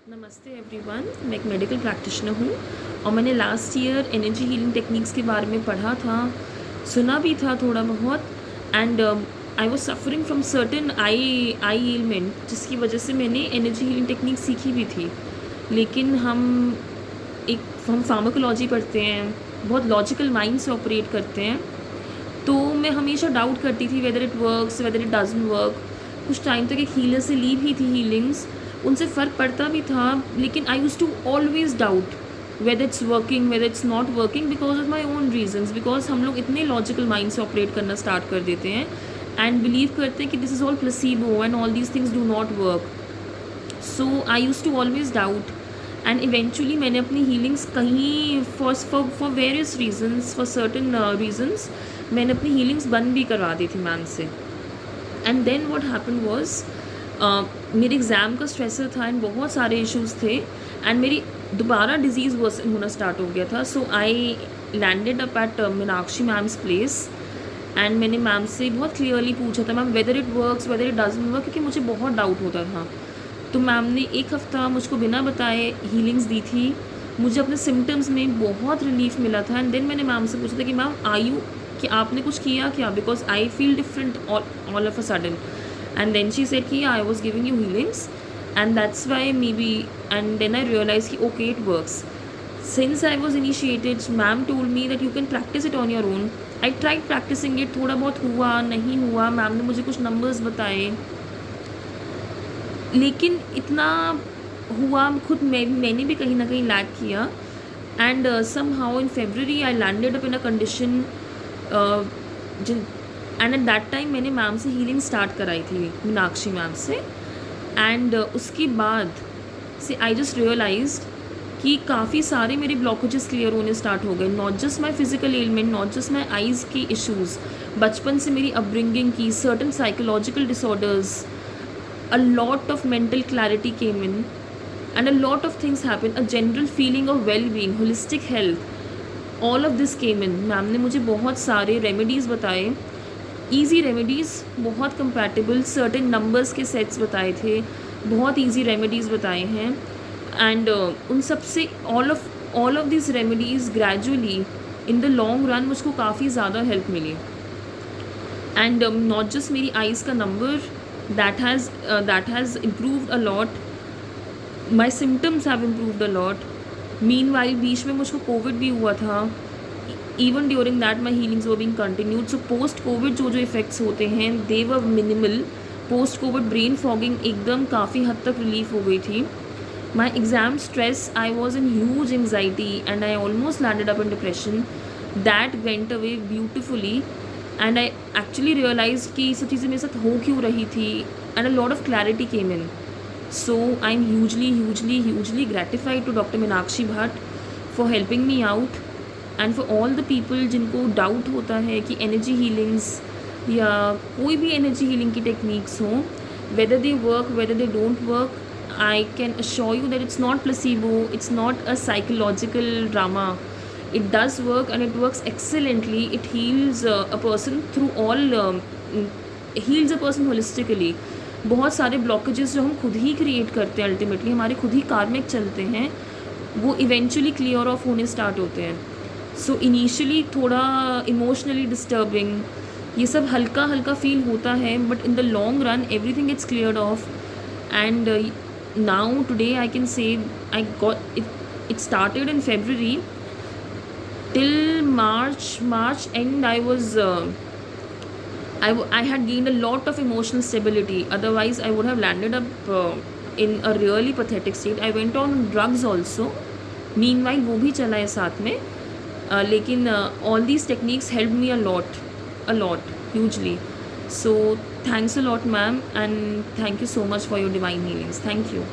नमस्ते एवरीवन, मैं एक मेडिकल प्रैक्टिशनर हूँ और मैंने last year energy healing techniques के बारे में पढ़ा था, सुना भी था थोड़ा बहुत। And I was suffering from certain I element, जिसकी वजह से मैंने एनर्जी हीलिंग टेक्निक सीखी भी थी। लेकिन हम फार्माकोलॉजी पढ़ते हैं, बहुत लॉजिकल माइंड से ऑपरेट करते हैं, तो मैं हमेशा डाउट करती थी weather it works, whether it doesn't work. कुछ टाइम तक एक हीलर से ली भी थी हीलिंग्स, उनसे फ़र्क पड़ता भी था, लेकिन I used to always doubt whether it's working, whether it's not working, because of my own reasons. Because हम लोग इतने लॉजिकल माइंड से ऑपरेट करना स्टार्ट कर देते हैं एंड बिलीव करते हैं कि this is all placebo and all these things do not work. So I used to always doubt and eventually मैंने अपनी हीलिंग्स कहीं for various reasons, for certain reasons मैंने अपनी हीलिंग्स बंद भी करवा दी थी मैम से। And then what happened was, मेरे एग्ज़ाम का स्ट्रेसर था एंड बहुत सारे इश्यूज़ थे एंड मेरी दोबारा डिजीज़ वर्सन होना स्टार्ट हो गया था। So I landed up at Meenakshi ma'am's place and मैंने मैम से बहुत क्लियरली पूछा था, ma'am whether it works, whether it doesn't work, क्योंकि मुझे बहुत डाउट होता था। तो मैम ने एक हफ़्ता मुझको बिना बताए हीलिंग्स दी थी। मुझे अपने सिम्टम्स में बहुत रिलीफ मिला था एंड देन मैंने मैम से पूछा था कि मैम आयु कि आपने कुछ किया क्या, because I feel different all of a sudden. And then she said कि I was giving you healings and that's why maybe, and then I realized कि okay it works. Since I was initiated, ma'am told me that you can practice it on your own. I tried practicing it, थोड़ा बहुत हुआ नहीं हुआ, ma'am ने मुझे कुछ numbers बताए, लेकिन इतना हुआ खुद मैंने भी कहीं ना कहीं लैक किया। And somehow in February I landed up in a condition, and at that time मैंने मैम से हीलिंग स्टार्ट कराई थी, मीनाक्षी मैम से। एंड उसके बाद से आई जस्ट रियलाइज्ड कि काफ़ी सारे मेरे ब्लॉकेजेस क्लियर होने स्टार्ट हो गए। Not just my physical element, not just my eyes की इश्यूज़, बचपन से मेरी अपब्रिंगिंग की certain psychological disorders, a lot of mental clarity came in and a lot of things happened, a general feeling of well-being, holistic health, all of this came in। Ma'am ने मुझे बहुत सारे remedies बताए, easy remedies, बहुत compatible, certain numbers के sets बताए थे, बहुत ईजी रेमेडीज़ बताए हैं। एंड उन सब से all of this remedies gradually in the long run मुझको काफ़ी ज़्यादा हेल्प मिली। एंड नॉट जस्ट मेरी आइज़ का number that has improved a lot, my symptoms have improved a lot। meanwhile बीच में मुझको कोविड भी हुआ था, even during that my healings were being continued। so post covid जो इफ़ेक्ट्स होते हैं they were minimal। post covid brain fogging एकदम काफ़ी हद तक रिलीफ हो गई थी। my exam stress, I was in huge anxiety and I almost landed up in depression, that went away beautifully। And I actually realise कि ये सब चीज़ें मेरे साथ हो क्यों रही थी and a lot of clarity came in. So I am hugely gratified to doctor Meenakshi Bhatt for helping me out and for all the people जिनको डाउट होता है कि एनर्जी हीलिंग्स या कोई भी एनर्जी हीलिंग की टेक्निक्स हों, whether they work whether they don't work, I can assure you that it's not placebo, it's not a psychological drama. It does work and it works excellently। it heals a person through all, heals a person holistically। बहुत सारे blockages जो हम खुद ही create करते हैं, ultimately हमारे खुद ही कार्मिक चलते हैं, वो इवेंचुअली क्लियर ऑफ होने स्टार्ट होते हैं। सो इनिशियली थोड़ा इमोशनली डिस्टर्बिंग, ये सब हल्का हल्का फील होता है, but in the long run everything gets cleared off. And now today I can say I got it started in February till March end। I had gained a lot of emotional stability, otherwise I would have landed up in a really pathetic state। I went on drugs also meanwhile, वो भी चला है साथ में, लेकिन all these techniques helped me a lot hugely। so thanks a lot ma'am and thank you so much for your divine healings। thank you।